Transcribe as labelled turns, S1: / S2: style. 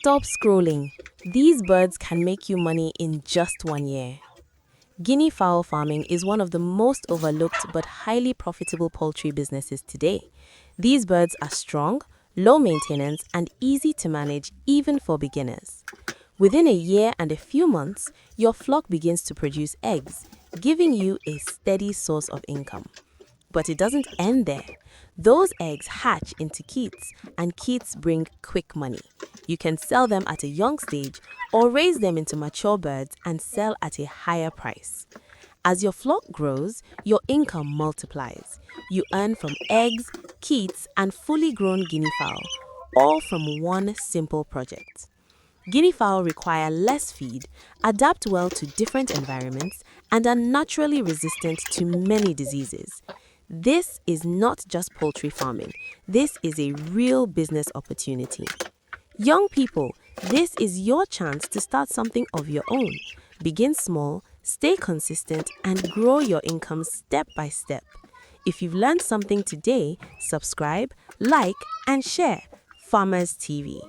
S1: Stop scrolling. These birds can make you money in just 1 year. Guinea fowl farming is one of the most overlooked but highly profitable poultry businesses today. These birds are strong, low maintenance, and easy to manage even for beginners. Within a year and a few months, your flock begins to produce eggs, giving you a steady source of income. But it doesn't end there. Those eggs hatch into keets, and keets bring quick money. You can sell them at a young stage or raise them into mature birds and sell at a higher price. As your flock grows, your income multiplies. You earn from eggs, keets, and fully grown guinea fowl, all from one simple project. Guinea fowl require less feed, adapt well to different environments, and are naturally resistant to many diseases. This is not just poultry farming. This is a real business opportunity. Young people, this is your chance to start something of your own. Begin small, stay consistent, and grow your income step by step. If you've learned something today, subscribe, like, and share. Farmers TV.